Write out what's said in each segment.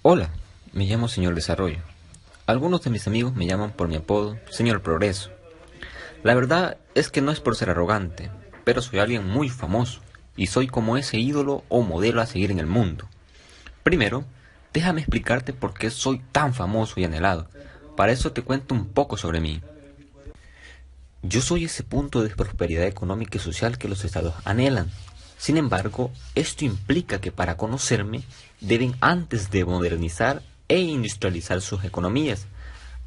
Hola, me llamo Señor Desarrollo. Algunos de mis amigos me llaman por mi apodo Señor Progreso. La verdad es que no es por ser arrogante, pero soy alguien muy famoso y soy como ese ídolo o modelo a seguir en el mundo. Primero, déjame explicarte por qué soy tan famoso y anhelado. Para eso te cuento un poco sobre mí. Yo soy ese punto de prosperidad económica y social que los estados anhelan. Sin embargo, esto implica que para conocerme deben antes de modernizar e industrializar sus economías,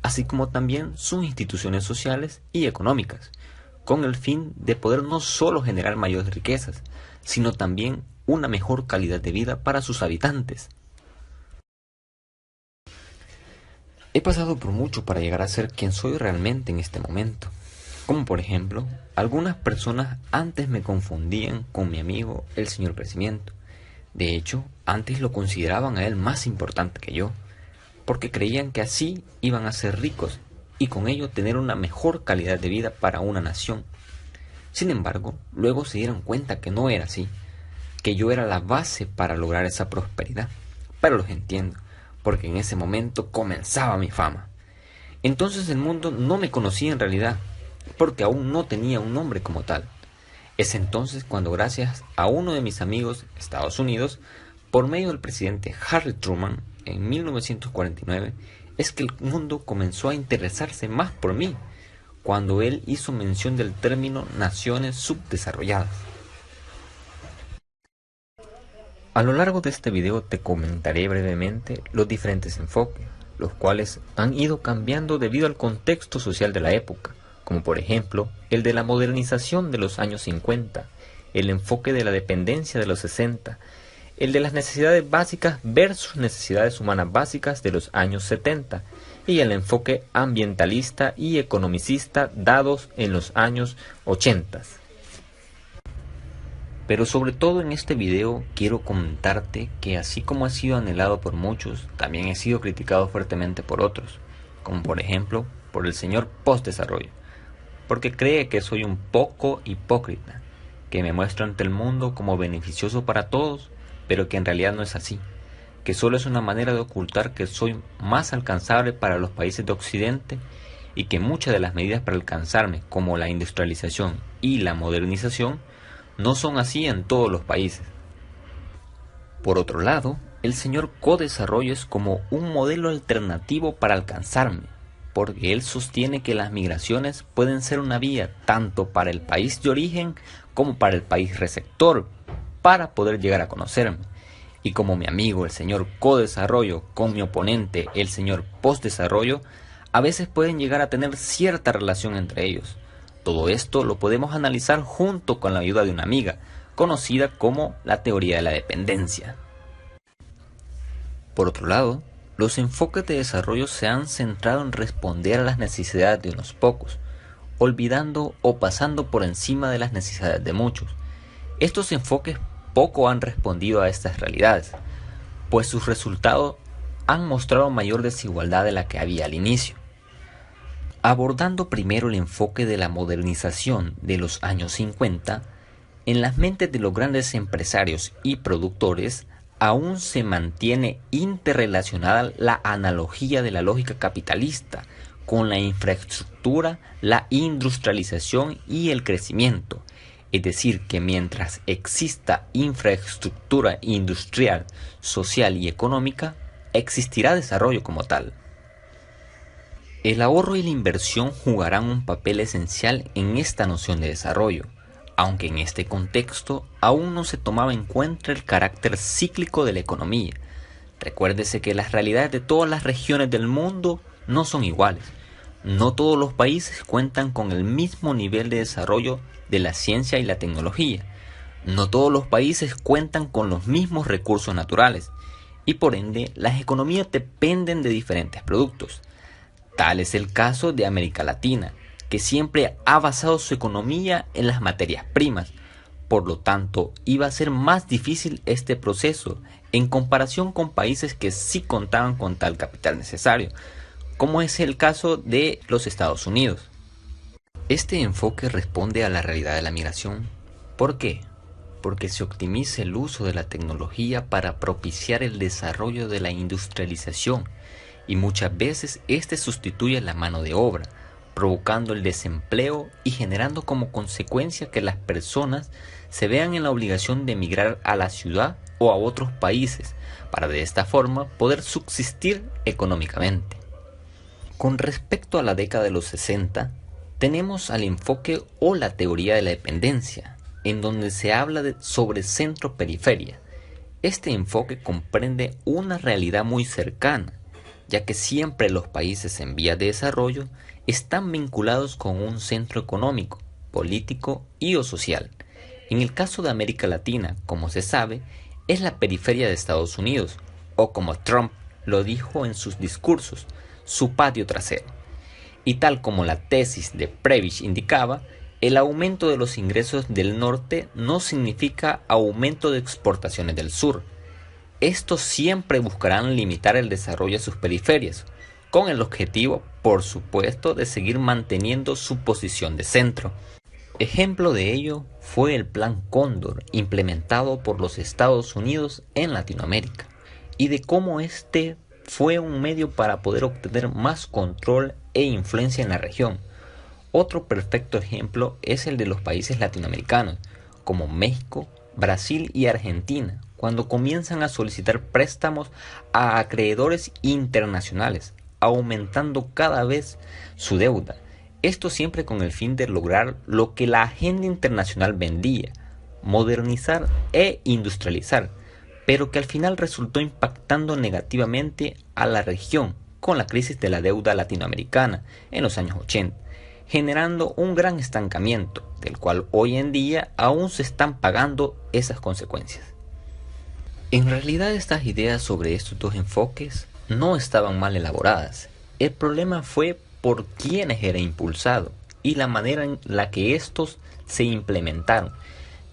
así como también sus instituciones sociales y económicas, con el fin de poder no solo generar mayores riquezas, sino también una mejor calidad de vida para sus habitantes. He pasado por mucho para llegar a ser quien soy realmente en este momento. Como por ejemplo, algunas personas antes me confundían con mi amigo el señor Crecimiento. De hecho, antes lo consideraban a él más importante que yo, porque creían que así iban a ser ricos y con ello tener una mejor calidad de vida para una nación. Sin embargo, luego se dieron cuenta que no era así, que yo era la base para lograr esa prosperidad. Pero los entiendo, porque en ese momento comenzaba mi fama. Entonces el mundo no me conocía en realidad, porque aún no tenía un nombre como tal. Es entonces cuando gracias a uno de mis amigos, Estados Unidos, por medio del presidente Harry Truman, en 1949, es que el mundo comenzó a interesarse más por mí, cuando él hizo mención del término naciones subdesarrolladas. A lo largo de este video te comentaré brevemente los diferentes enfoques, los cuales han ido cambiando debido al contexto social de la época, como por ejemplo el de la modernización de los años 50, el enfoque de la dependencia de los 60, el de las necesidades básicas versus necesidades humanas básicas de los años 70, y el enfoque ambientalista y economicista dados en los años 80. Pero sobre todo en este video quiero comentarte que así como ha sido anhelado por muchos, también he sido criticado fuertemente por otros, como por ejemplo por el señor Postdesarrollo, porque cree que soy un poco hipócrita, que me muestro ante el mundo como beneficioso para todos, pero que en realidad no es así, que solo es una manera de ocultar que soy más alcanzable para los países de Occidente y que muchas de las medidas para alcanzarme, como la industrialización y la modernización, no son así en todos los países. Por otro lado, el señor Co-Desarrollo es como un modelo alternativo para alcanzarme, porque él sostiene que las migraciones pueden ser una vía tanto para el país de origen como para el país receptor, para poder llegar a conocerme. Y como mi amigo el señor Co-Desarrollo con mi oponente el señor Post-Desarrollo, a veces pueden llegar a tener cierta relación entre ellos. Todo esto lo podemos analizar junto con la ayuda de una amiga, conocida como la teoría de la dependencia. Por otro lado, los enfoques de desarrollo se han centrado en responder a las necesidades de unos pocos, olvidando o pasando por encima de las necesidades de muchos. Estos enfoques poco han respondido a estas realidades, pues sus resultados han mostrado mayor desigualdad de la que había al inicio. Abordando primero el enfoque de la modernización de los años 50, en las mentes de los grandes empresarios y productores aún se mantiene interrelacionada la analogía de la lógica capitalista con la infraestructura, la industrialización y el crecimiento. Es decir, que mientras exista infraestructura industrial, social y económica, existirá desarrollo como tal. El ahorro y la inversión jugarán un papel esencial en esta noción de desarrollo, aunque en este contexto aún no se tomaba en cuenta el carácter cíclico de la economía. Recuérdese que las realidades de todas las regiones del mundo no son iguales. No todos los países cuentan con el mismo nivel de desarrollo de la ciencia y la tecnología. No todos los países cuentan con los mismos recursos naturales y por ende las economías dependen de diferentes productos. Tal es el caso de América Latina, que siempre ha basado su economía en las materias primas. Por lo tanto, iba a ser más difícil este proceso en comparación con países que sí contaban con tal capital necesario, como es el caso de los Estados Unidos. Este enfoque responde a la realidad de la migración. ¿Por qué? porque se optimiza el uso de la tecnología para propiciar el desarrollo de la industrialización y muchas veces este sustituye la mano de obra, provocando el desempleo y generando como consecuencia que las personas se vean en la obligación de emigrar a la ciudad o a otros países para de esta forma poder subsistir económicamente. Con respecto a la década de los 60, tenemos al enfoque o la teoría de la dependencia, en donde se habla sobre centro-periferia. Este enfoque comprende una realidad muy cercana, ya que siempre los países en vías de desarrollo están vinculados con un centro económico, político y o social. En el caso de América Latina, como se sabe, es la periferia de Estados Unidos, o como Trump lo dijo en sus discursos, su patio trasero. Y tal como la tesis de Prebisch indicaba, el aumento de los ingresos del norte no significa aumento de exportaciones del sur. Estos siempre buscarán limitar el desarrollo de sus periferias, con el objetivo, por supuesto, de seguir manteniendo su posición de centro. Ejemplo de ello fue el Plan Cóndor implementado por los Estados Unidos en Latinoamérica y de cómo este fue un medio para poder obtener más control e influencia en la región. Otro perfecto ejemplo es el de los países latinoamericanos, como México, Brasil y Argentina, cuando comienzan a solicitar préstamos a acreedores internacionales, aumentando cada vez su deuda. Esto siempre con el fin de lograr lo que la agenda internacional vendía, modernizar e industrializar, pero que al final resultó impactando negativamente a la región con la crisis de la deuda latinoamericana en los años 80, generando un gran estancamiento, del cual hoy en día aún se están pagando esas consecuencias. En realidad estas ideas sobre estos dos enfoques no estaban mal elaboradas. El problema fue por quienes era impulsado y la manera en la que estos se implementaron,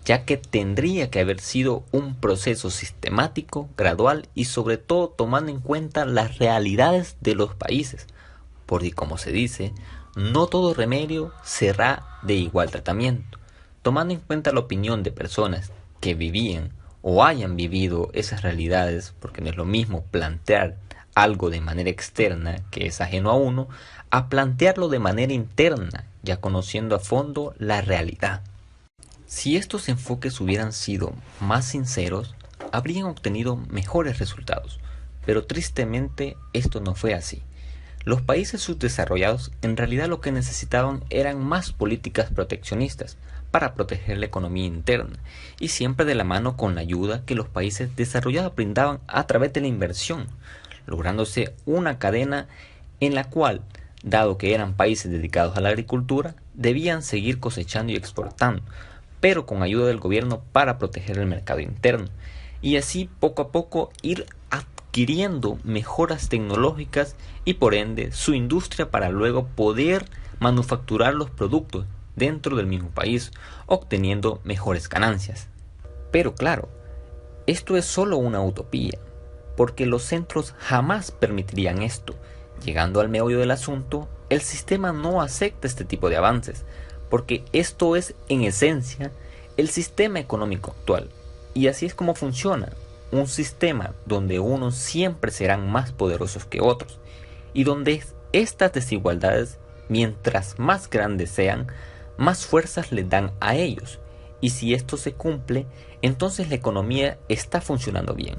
ya que tendría que haber sido un proceso sistemático, gradual y sobre todo tomando en cuenta las realidades de los países, porque como se dice, no todo remedio será de igual tratamiento, tomando en cuenta la opinión de personas que vivían o hayan vivido esas realidades, porque no es lo mismo plantear algo de manera externa que es ajeno a uno, a plantearlo de manera interna, ya conociendo a fondo la realidad. Si estos enfoques hubieran sido más sinceros, habrían obtenido mejores resultados, pero tristemente esto no fue así. Los países subdesarrollados en realidad lo que necesitaban eran más políticas proteccionistas para proteger la economía interna y siempre de la mano con la ayuda que los países desarrollados brindaban a través de la inversión, lográndose una cadena en la cual, dado que eran países dedicados a la agricultura, debían seguir cosechando y exportando, pero con ayuda del gobierno para proteger el mercado interno, y así poco a poco ir adquiriendo mejoras tecnológicas y por ende su industria para luego poder manufacturar los productos dentro del mismo país, obteniendo mejores ganancias. Pero claro, esto es solo una utopía, porque los centros jamás permitirían esto. Llegando al meollo del asunto, el sistema no acepta este tipo de avances, porque esto es en esencia el sistema económico actual, y así es como funciona, un sistema donde unos siempre serán más poderosos que otros, y donde estas desigualdades, mientras más grandes sean, más fuerzas les dan a ellos, y si esto se cumple, entonces la economía está funcionando bien.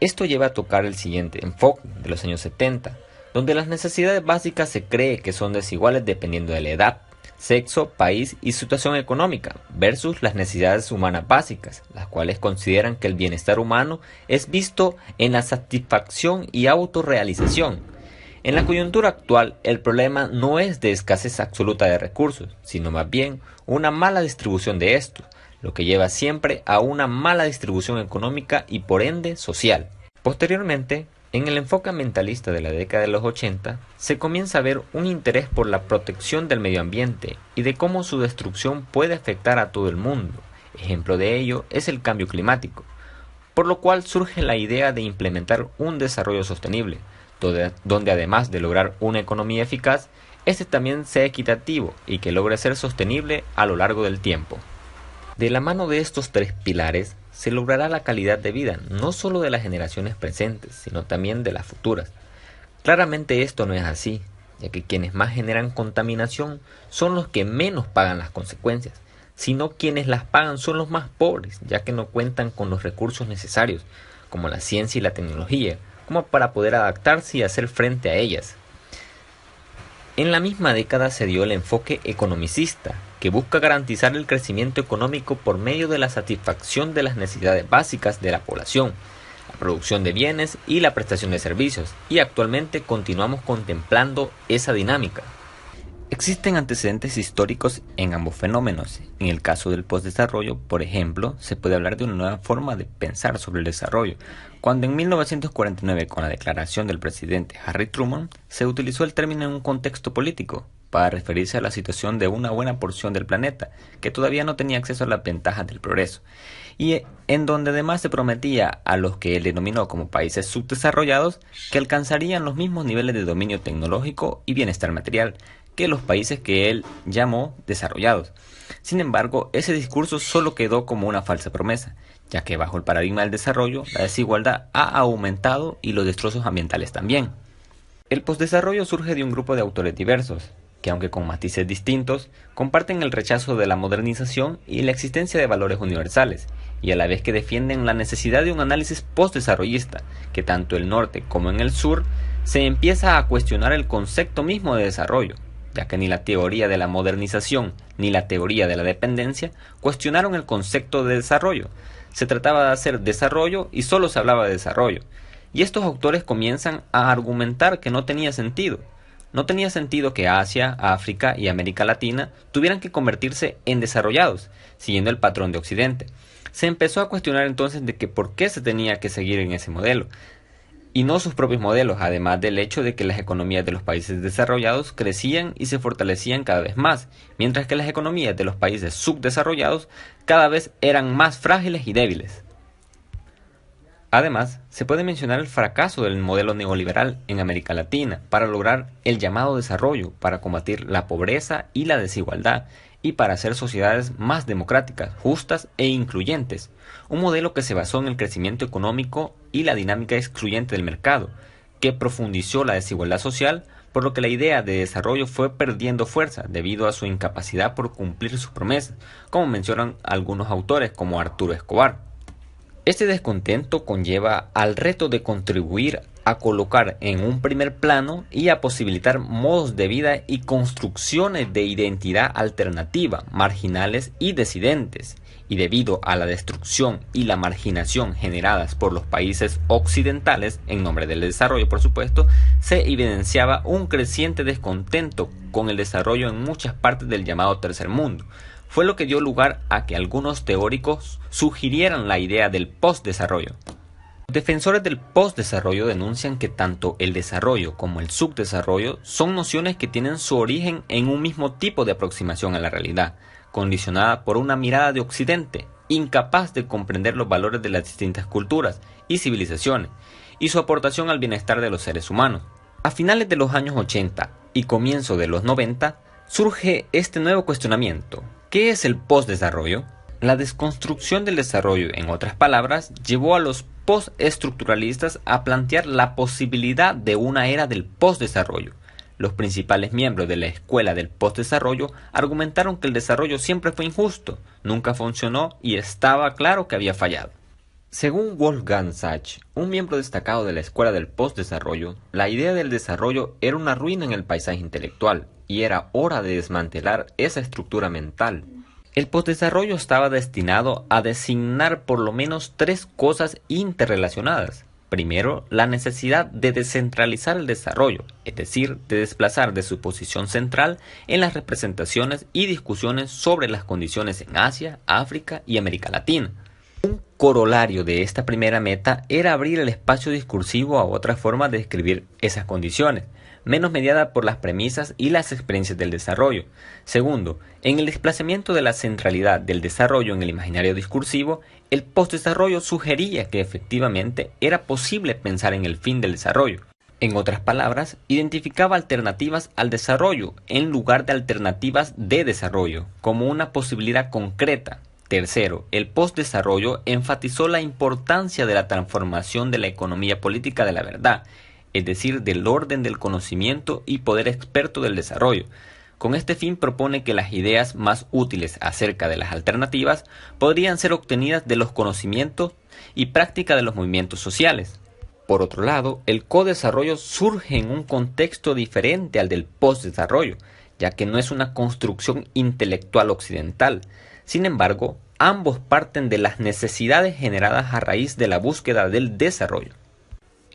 Esto lleva a tocar el siguiente enfoque de los años 70, donde las necesidades básicas se cree que son desiguales dependiendo de la edad, sexo, país y situación económica, versus las necesidades humanas básicas, las cuales consideran que el bienestar humano es visto en la satisfacción y autorrealización. En la coyuntura actual, el problema no es de escasez absoluta de recursos, sino más bien una mala distribución de estos, lo que lleva siempre a una mala distribución económica y por ende social. Posteriormente, en el enfoque ambientalista de la década de los 80, se comienza a ver un interés por la protección del medio ambiente y de cómo su destrucción puede afectar a todo el mundo. Ejemplo de ello es el cambio climático, por lo cual surge la idea de implementar un desarrollo sostenible, donde además de lograr una economía eficaz, este también sea equitativo y que logre ser sostenible a lo largo del tiempo. De la mano de estos tres pilares se logrará la calidad de vida no solo de las generaciones presentes, sino también de las futuras. Claramente esto no es así, ya que quienes más generan contaminación son los que menos pagan las consecuencias, sino quienes las pagan son los más pobres, ya que no cuentan con los recursos necesarios, como la ciencia y la tecnología, como para poder adaptarse y hacer frente a ellas. En la misma década se dio el enfoque economicista, que busca garantizar el crecimiento económico por medio de la satisfacción de las necesidades básicas de la población, la producción de bienes y la prestación de servicios, y actualmente continuamos contemplando esa dinámica. Existen antecedentes históricos en ambos fenómenos. En el caso del postdesarrollo, por ejemplo, se puede hablar de una nueva forma de pensar sobre el desarrollo, cuando en 1949, con la declaración del presidente Harry Truman, se utilizó el término en un contexto político, para referirse a la situación de una buena porción del planeta, que todavía no tenía acceso a las ventajas del progreso, y en donde además se prometía a los que él denominó como países subdesarrollados que alcanzarían los mismos niveles de dominio tecnológico y bienestar material que los países que él llamó desarrollados. Sin embargo, ese discurso solo quedó como una falsa promesa, ya que bajo el paradigma del desarrollo, la desigualdad ha aumentado y los destrozos ambientales también. El postdesarrollo surge de un grupo de autores diversos, que aunque con matices distintos, comparten el rechazo de la modernización y la existencia de valores universales, y a la vez que defienden la necesidad de un análisis postdesarrollista, que tanto el norte como en el sur se empieza a cuestionar el concepto mismo de desarrollo, ya que ni la teoría de la modernización ni la teoría de la dependencia cuestionaron el concepto de desarrollo. Se trataba de hacer desarrollo y solo se hablaba de desarrollo. Y estos autores comienzan a argumentar que no tenía sentido. No tenía sentido que Asia, África y América Latina tuvieran que convertirse en desarrollados, siguiendo el patrón de Occidente. Se empezó a cuestionar entonces de que por qué se tenía que seguir en ese modelo, y no sus propios modelos, además del hecho de que las economías de los países desarrollados crecían y se fortalecían cada vez más, mientras que las economías de los países subdesarrollados cada vez eran más frágiles y débiles. Además, se puede mencionar el fracaso del modelo neoliberal en América Latina para lograr el llamado desarrollo, para combatir la pobreza y la desigualdad, y para hacer sociedades más democráticas, justas e incluyentes, un modelo que se basó en el crecimiento económico y la dinámica excluyente del mercado, que profundizó la desigualdad social, por lo que la idea de desarrollo fue perdiendo fuerza debido a su incapacidad por cumplir sus promesas, como mencionan algunos autores como Arturo Escobar. Este descontento conlleva al reto de contribuir a colocar en un primer plano y a posibilitar modos de vida y construcciones de identidad alternativa, marginales y disidentes, y debido a la destrucción y la marginación generadas por los países occidentales, en nombre del desarrollo por supuesto, se evidenciaba un creciente descontento con el desarrollo en muchas partes del llamado tercer mundo. Fue lo que dio lugar a que algunos teóricos sugirieran la idea del postdesarrollo. Los defensores del postdesarrollo denuncian que tanto el desarrollo como el subdesarrollo son nociones que tienen su origen en un mismo tipo de aproximación a la realidad, condicionada por una mirada de Occidente, incapaz de comprender los valores de las distintas culturas y civilizaciones, y su aportación al bienestar de los seres humanos. A finales de los años 80 y comienzo de los 90, surge este nuevo cuestionamiento. ¿Qué es el postdesarrollo? La desconstrucción del desarrollo, en otras palabras, llevó a los postestructuralistas a plantear la posibilidad de una era del postdesarrollo. Los principales miembros de la escuela del postdesarrollo argumentaron que el desarrollo siempre fue injusto, nunca funcionó y estaba claro que había fallado. Según Wolfgang Sachs, un miembro destacado de la escuela del postdesarrollo, la idea del desarrollo era una ruina en el paisaje intelectual y era hora de desmantelar esa estructura mental. El postdesarrollo estaba destinado a designar por lo menos tres cosas interrelacionadas. Primero, la necesidad de descentralizar el desarrollo, es decir, de desplazar de su posición central en las representaciones y discusiones sobre las condiciones en Asia, África y América Latina. Un corolario de esta primera meta era abrir el espacio discursivo a otras formas de describir esas condiciones, menos mediada por las premisas y las experiencias del desarrollo. Segundo, en el desplazamiento de la centralidad del desarrollo en el imaginario discursivo, el postdesarrollo sugería que efectivamente era posible pensar en el fin del desarrollo. En otras palabras, identificaba alternativas al desarrollo en lugar de alternativas de desarrollo, como una posibilidad concreta, Tercero, el postdesarrollo enfatizó la importancia de la transformación de la economía política de la verdad, es decir, del orden del conocimiento y poder experto del desarrollo. Con este fin propone que las ideas más útiles acerca de las alternativas podrían ser obtenidas de los conocimientos y práctica de los movimientos sociales. Por otro lado, el codesarrollo surge en un contexto diferente al del postdesarrollo, ya que no es una construcción intelectual occidental. Sin embargo, ambos parten de las necesidades generadas a raíz de la búsqueda del desarrollo.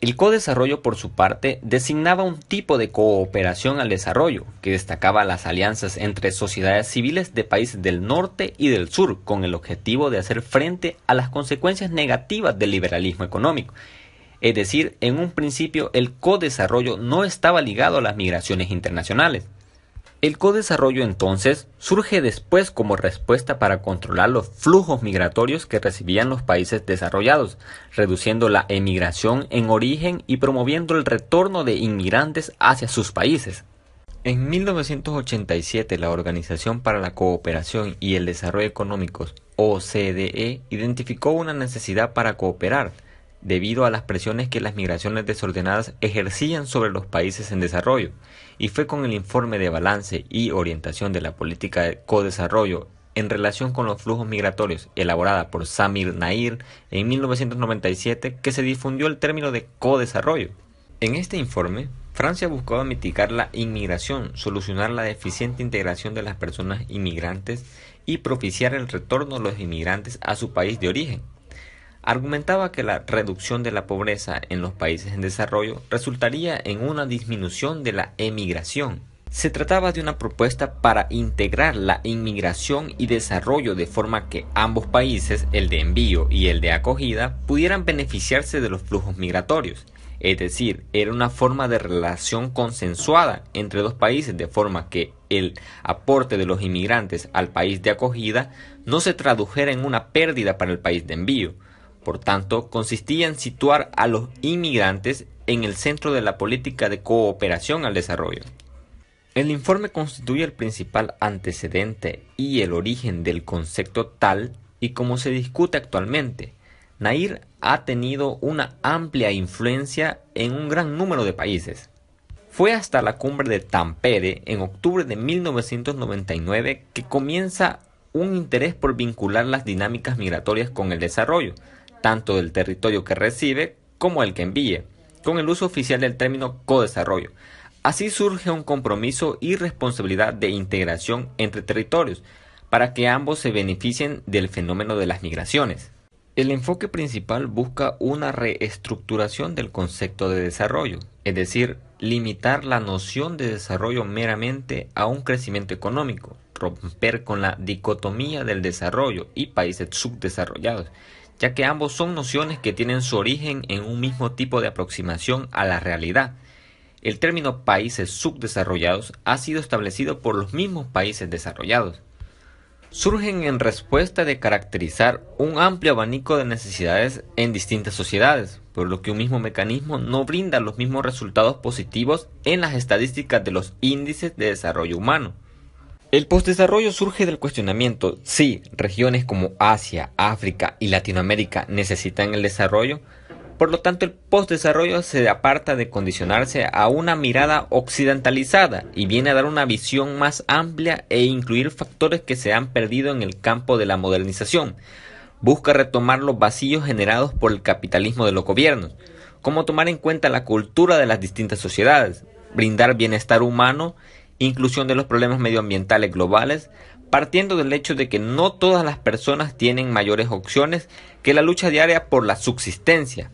El codesarrollo, por su parte, designaba un tipo de cooperación al desarrollo, que destacaba las alianzas entre sociedades civiles de países del norte y del sur, con el objetivo de hacer frente a las consecuencias negativas del liberalismo económico. Es decir, en un principio el codesarrollo no estaba ligado a las migraciones internacionales. El codesarrollo entonces surge después como respuesta para controlar los flujos migratorios que recibían los países desarrollados, reduciendo la emigración en origen y promoviendo el retorno de inmigrantes hacia sus países. En 1987, la Organización para la Cooperación y el Desarrollo Económicos, OCDE, identificó una necesidad para cooperar, debido a las presiones que las migraciones desordenadas ejercían sobre los países en desarrollo, y fue con el informe de balance y orientación de la política de codesarrollo en relación con los flujos migratorios, elaborada por Samir Nair en 1997, que se difundió el término de codesarrollo. En este informe, Francia buscaba mitigar la inmigración, solucionar la deficiente integración de las personas inmigrantes y propiciar el retorno de los inmigrantes a su país de origen. Argumentaba que la reducción de la pobreza en los países en desarrollo resultaría en una disminución de la emigración. Se trataba de una propuesta para integrar la inmigración y desarrollo de forma que ambos países, el de envío y el de acogida, pudieran beneficiarse de los flujos migratorios. Es decir, era una forma de relación consensuada entre dos países, de forma que el aporte de los inmigrantes al país de acogida no se tradujera en una pérdida para el país de envío. Por tanto, consistía en situar a los inmigrantes en el centro de la política de cooperación al desarrollo. El informe constituye el principal antecedente y el origen del concepto tal y como se discute actualmente. Nair ha tenido una amplia influencia en un gran número de países. Fue hasta la cumbre de Tampere en octubre de 1999 que comienza un interés por vincular las dinámicas migratorias con el desarrollo, tanto del territorio que recibe como el que envíe, con el uso oficial del término codesarrollo. Así surge un compromiso y responsabilidad de integración entre territorios, para que ambos se beneficien del fenómeno de las migraciones. El enfoque principal busca una reestructuración del concepto de desarrollo, es decir, limitar la noción de desarrollo meramente a un crecimiento económico, romper con la dicotomía del desarrollo y países subdesarrollados, ya que ambos son nociones que tienen su origen en un mismo tipo de aproximación a la realidad. El término países subdesarrollados ha sido establecido por los mismos países desarrollados. Surgen en respuesta de caracterizar un amplio abanico de necesidades en distintas sociedades, por lo que un mismo mecanismo no brinda los mismos resultados positivos en las estadísticas de los índices de desarrollo humano. El postdesarrollo surge del cuestionamiento si regiones como Asia, África y Latinoamérica necesitan el desarrollo. Por lo tanto, el postdesarrollo se aparta de condicionarse a una mirada occidentalizada y viene a dar una visión más amplia e incluir factores que se han perdido en el campo de la modernización. Busca retomar los vacíos generados por el capitalismo de los gobiernos, como tomar en cuenta la cultura de las distintas sociedades, brindar bienestar humano, inclusión de los problemas medioambientales globales, partiendo del hecho de que no todas las personas tienen mayores opciones que la lucha diaria por la subsistencia.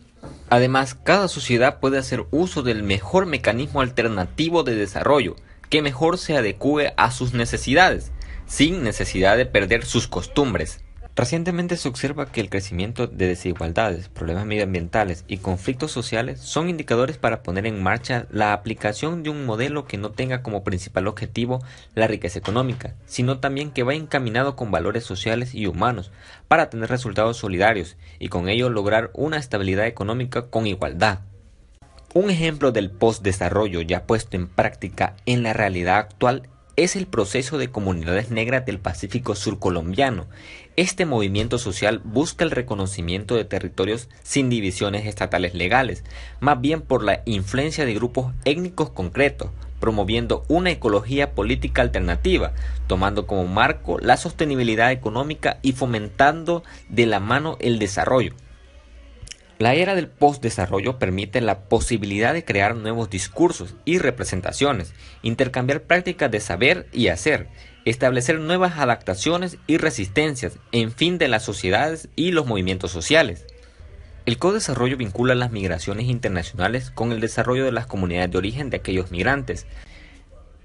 Además, cada sociedad puede hacer uso del mejor mecanismo alternativo de desarrollo, que mejor se adecue a sus necesidades, sin necesidad de perder sus costumbres. Recientemente se observa que el crecimiento de desigualdades, problemas medioambientales y conflictos sociales son indicadores para poner en marcha la aplicación de un modelo que no tenga como principal objetivo la riqueza económica, sino también que va encaminado con valores sociales y humanos para tener resultados solidarios y con ello lograr una estabilidad económica con igualdad. Un ejemplo del postdesarrollo ya puesto en práctica en la realidad actual es el proceso de comunidades negras del Pacífico Sur colombiano. Este movimiento social busca el reconocimiento de territorios sin divisiones estatales legales, más bien por la influencia de grupos étnicos concretos, promoviendo una ecología política alternativa, tomando como marco la sostenibilidad económica y fomentando de la mano el desarrollo. La era del postdesarrollo permite la posibilidad de crear nuevos discursos y representaciones, intercambiar prácticas de saber y hacer, establecer nuevas adaptaciones y resistencias en fin de las sociedades y los movimientos sociales. El codesarrollo vincula las migraciones internacionales con el desarrollo de las comunidades de origen de aquellos migrantes.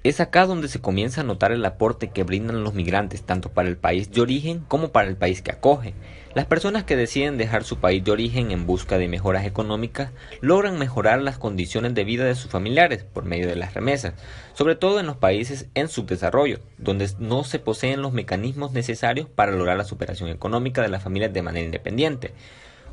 Es acá donde se comienza a notar el aporte que brindan los migrantes tanto para el país de origen como para el país que acoge. Las personas que deciden dejar su país de origen en busca de mejoras económicas logran mejorar las condiciones de vida de sus familiares por medio de las remesas, sobre todo en los países en subdesarrollo, donde no se poseen los mecanismos necesarios para lograr la superación económica de las familias de manera independiente.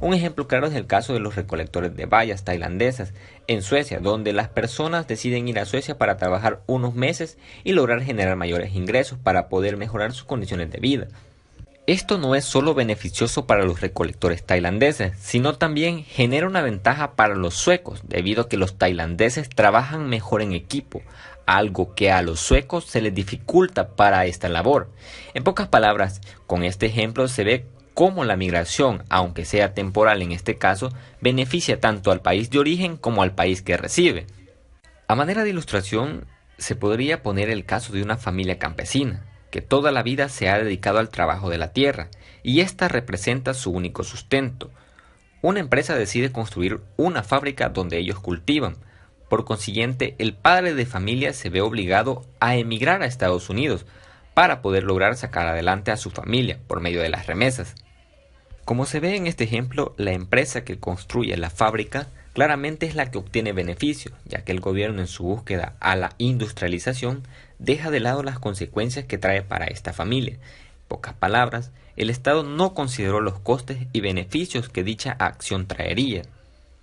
Un ejemplo claro es el caso de los recolectores de bayas tailandesas en Suecia, donde las personas deciden ir a Suecia para trabajar unos meses y lograr generar mayores ingresos para poder mejorar sus condiciones de vida. Esto no es solo beneficioso para los recolectores tailandeses, sino también genera una ventaja para los suecos, debido a que los tailandeses trabajan mejor en equipo, algo que a los suecos se les dificulta para esta labor. En pocas palabras, con este ejemplo se ve cómo la migración, aunque sea temporal en este caso, beneficia tanto al país de origen como al país que recibe. A manera de ilustración, se podría poner el caso de una familia campesina, que toda la vida se ha dedicado al trabajo de la tierra, y ésta representa su único sustento. Una empresa decide construir una fábrica donde ellos cultivan. Por consiguiente, el padre de familia se ve obligado a emigrar a Estados Unidos para poder lograr sacar adelante a su familia por medio de las remesas. Como se ve en este ejemplo, la empresa que construye la fábrica claramente es la que obtiene beneficios, ya que el gobierno en su búsqueda a la industrialización deja de lado las consecuencias que trae para esta familia. En pocas palabras, el Estado no consideró los costes y beneficios que dicha acción traería.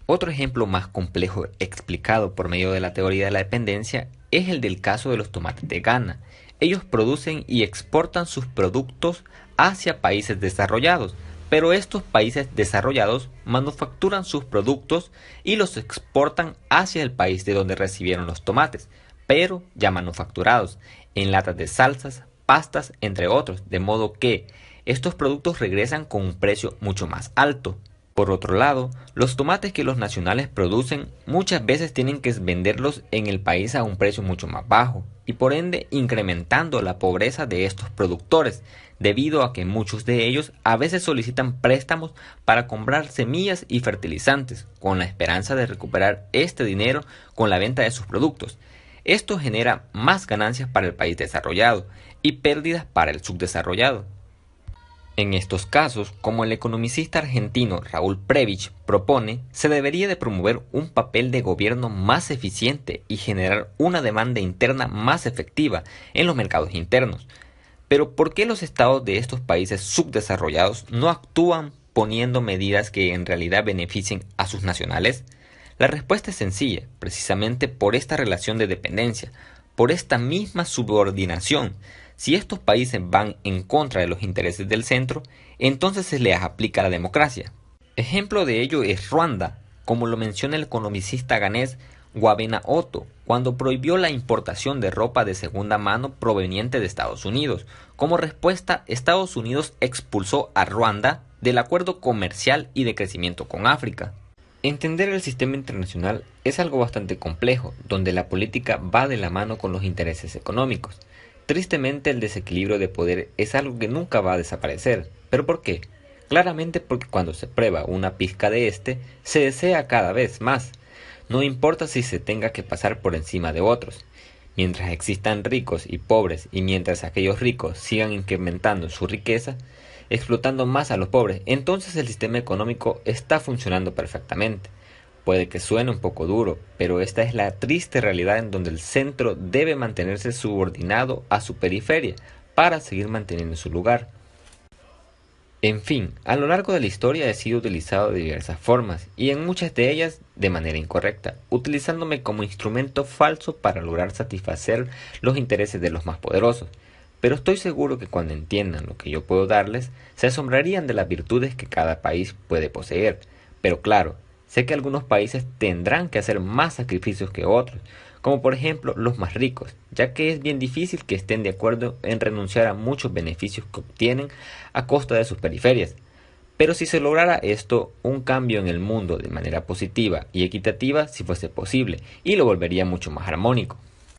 Otro ejemplo más complejo explicado por medio de la teoría de la dependencia es el del caso de los tomates de Ghana. Ellos producen y exportan sus productos hacia países desarrollados, pero estos países desarrollados manufacturan sus productos y los exportan hacia el país de donde recibieron los tomates, pero ya manufacturados, en latas de salsas, pastas, entre otros, de modo que estos productos regresan con un precio mucho más alto. Por otro lado, los tomates que los nacionales producen muchas veces tienen que venderlos en el país a un precio mucho más bajo, y por ende incrementando la pobreza de estos productores, debido a que muchos de ellos a veces solicitan préstamos para comprar semillas y fertilizantes, con la esperanza de recuperar este dinero con la venta de sus productos. Esto genera más ganancias para el país desarrollado y pérdidas para el subdesarrollado. En estos casos, como el economicista argentino Raúl Prebisch propone, se debería de promover un papel de gobierno más eficiente y generar una demanda interna más efectiva en los mercados internos. Pero ¿por qué los estados de estos países subdesarrollados no actúan poniendo medidas que en realidad beneficien a sus nacionales? La respuesta es sencilla, precisamente por esta relación de dependencia, por esta misma subordinación. Si estos países van en contra de los intereses del centro, entonces se les aplica la democracia. Ejemplo de ello es Ruanda, como lo menciona el economicista ganés Guavena Otto, cuando prohibió la importación de ropa de segunda mano proveniente de Estados Unidos. Como respuesta, Estados Unidos expulsó a Ruanda del acuerdo comercial y de crecimiento con África. Entender el sistema internacional es algo bastante complejo, donde la política va de la mano con los intereses económicos. Tristemente, el desequilibrio de poder es algo que nunca va a desaparecer. ¿Pero por qué? Claramente porque cuando se prueba una pizca de este, se desea cada vez más. No importa si se tenga que pasar por encima de otros. Mientras existan ricos y pobres y mientras aquellos ricos sigan incrementando su riqueza, explotando más a los pobres, entonces el sistema económico está funcionando perfectamente. Puede que suene un poco duro, pero esta es la triste realidad en donde el centro debe mantenerse subordinado a su periferia para seguir manteniendo su lugar. En fin, a lo largo de la historia he sido utilizado de diversas formas y en muchas de ellas de manera incorrecta, utilizándome como instrumento falso para lograr satisfacer los intereses de los más poderosos. Pero estoy seguro que cuando entiendan lo que yo puedo darles, se asombrarían de las virtudes que cada país puede poseer. Pero claro, sé que algunos países tendrán que hacer más sacrificios que otros, como por ejemplo los más ricos, ya que es bien difícil que estén de acuerdo en renunciar a muchos beneficios que obtienen a costa de sus periferias. Pero si se lograra esto, un cambio en el mundo de manera positiva y equitativa si fuese posible, y lo volvería mucho más armónico.